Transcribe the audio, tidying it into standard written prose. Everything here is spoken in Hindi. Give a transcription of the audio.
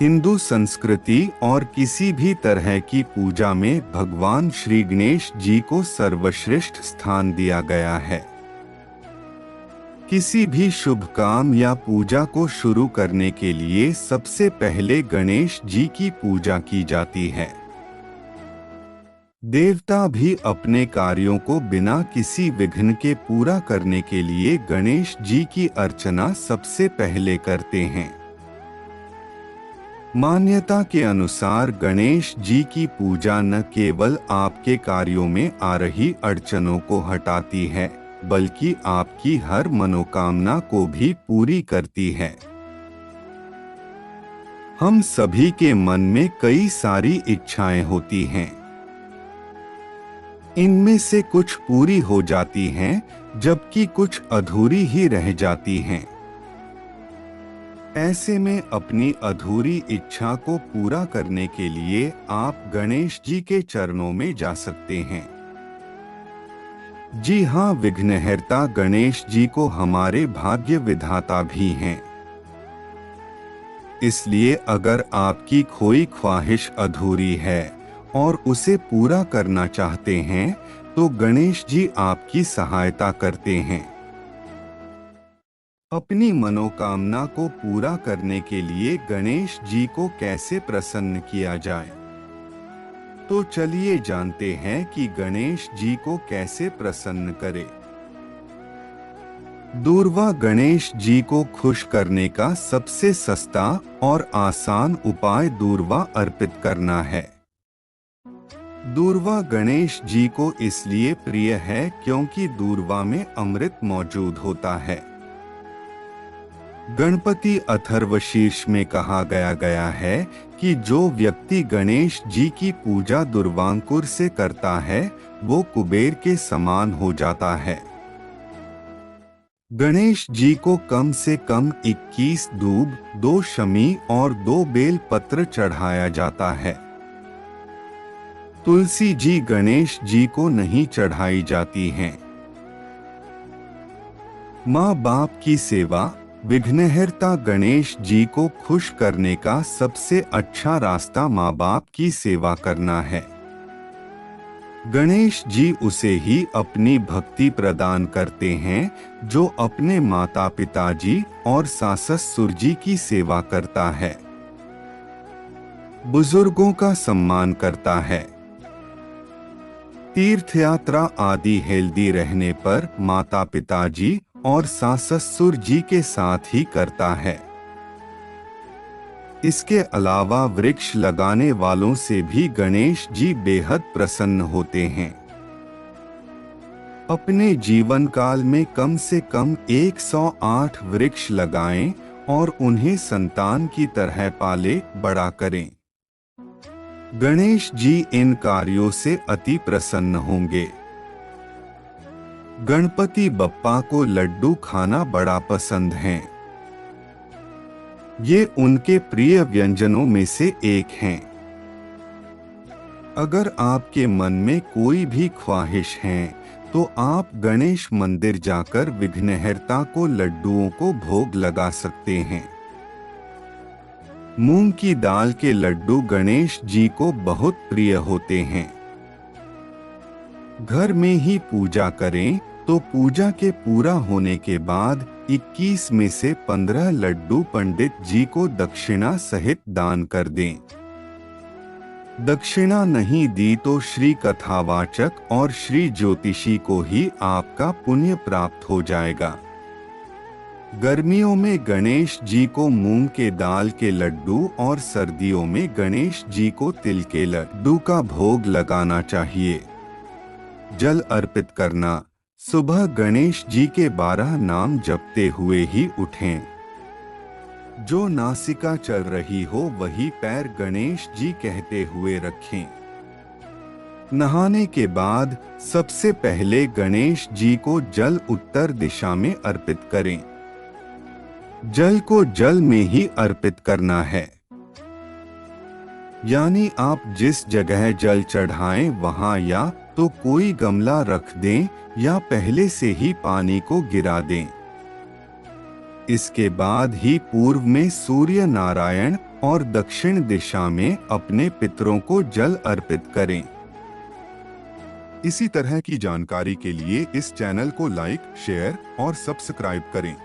हिंदू संस्कृति और किसी भी तरह की पूजा में भगवान श्री गणेश जी को सर्वश्रेष्ठ स्थान दिया गया है। किसी भी शुभ काम या पूजा को शुरू करने के लिए सबसे पहले गणेश जी की पूजा की जाती है। देवता भी अपने कार्यों को बिना किसी विघ्न के पूरा करने के लिए गणेश जी की अर्चना सबसे पहले करते हैं। मान्यता के अनुसार गणेश जी की पूजा न केवल आपके कार्यों में आ रही अड़चनों को हटाती है, बल्कि आपकी हर मनोकामना को भी पूरी करती है। हम सभी के मन में कई सारी इच्छाएं होती हैं। इनमें से कुछ पूरी हो जाती हैं, जबकि कुछ अधूरी ही रह जाती हैं। ऐसे में अपनी अधूरी इच्छा को पूरा करने के लिए आप गणेश जी के चरणों में जा सकते हैं। जी हाँ, विघ्नहर्ता गणेश जी को हमारे भाग्य विधाता भी हैं। इसलिए अगर आपकी कोई ख्वाहिश अधूरी है और उसे पूरा करना चाहते हैं, तो गणेश जी आपकी सहायता करते हैं। अपनी मनोकामना को पूरा करने के लिए गणेश जी को कैसे प्रसन्न किया जाए, तो चलिए जानते हैं कि गणेश जी को कैसे प्रसन्न करें। दूर्वा गणेश जी को खुश करने का सबसे सस्ता और आसान उपाय दूर्वा अर्पित करना है। दूर्वा गणेश जी को इसलिए प्रिय है क्योंकि दूर्वा में अमृत मौजूद होता है। गणपति अथर्वशीर्ष में कहा गया है कि जो व्यक्ति गणेश जी की पूजा दुर्वांकुर से करता है, वो कुबेर के समान हो जाता है। गणेश जी को कम से कम 21 दूब, 2 शमी और 2 बेल पत्र चढ़ाया जाता है। तुलसी जी गणेश जी को नहीं चढ़ाई जाती हैं। माँ बाप की सेवा। विघ्नहर्ता गणेश जी को खुश करने का सबसे अच्छा रास्ता माँ बाप की सेवा करना है। गणेश जी उसे ही अपनी भक्ति प्रदान करते हैं जो अपने माता पिताजी और सास ससुर जी की सेवा करता है, बुजुर्गों का सम्मान करता है। तीर्थयात्रा आदि हेल्दी रहने पर माता पिताजी और सास ससुर जी के साथ ही करता है। इसके अलावा वृक्ष लगाने वालों से भी गणेश जी बेहद प्रसन्न होते हैं। अपने जीवन काल में कम से कम 108 वृक्ष लगाएं और उन्हें संतान की तरह पाले बड़ा करें। गणेश जी इन कार्यों से अति प्रसन्न होंगे। गणपति बप्पा को लड्डू खाना बड़ा पसंद है। ये उनके प्रिय व्यंजनों में से एक हैं। अगर आपके मन में कोई भी ख्वाहिश है, तो आप गणेश मंदिर जाकर विघ्नहर्ता को लड्डुओं को भोग लगा सकते हैं। मूंग की दाल के लड्डू गणेश जी को बहुत प्रिय होते हैं। घर में ही पूजा करें तो पूजा के पूरा होने के बाद 21 में से 15 लड्डू पंडित जी को दक्षिणा सहित दान कर दें। दक्षिणा नहीं दी तो श्री कथावाचक और श्री ज्योतिषी को ही आपका पुण्य प्राप्त हो जाएगा। गर्मियों में गणेश जी को मूंग के दाल के लड्डू और सर्दियों में गणेश जी को तिल के लड्डू का भोग लगाना चाहिए। जल अर्पित करना। सुबह गणेश जी के 12 नाम जपते हुए ही उठें। जो नासिका चल रही हो वही पैर गणेश जी कहते हुए रखें। नहाने के बाद सबसे पहले गणेश जी को जल उत्तर दिशा में अर्पित करें। जल को जल में ही अर्पित करना है, यानी आप जिस जगह जल चढ़ाएं वहां या तो कोई गमला रख दें या पहले से ही पानी को गिरा दें। इसके बाद ही पूर्व में सूर्य नारायण और दक्षिण दिशा में अपने पितरों को जल अर्पित करें। इसी तरह की जानकारी के लिए इस चैनल को लाइक, शेयर और सब्सक्राइब करें।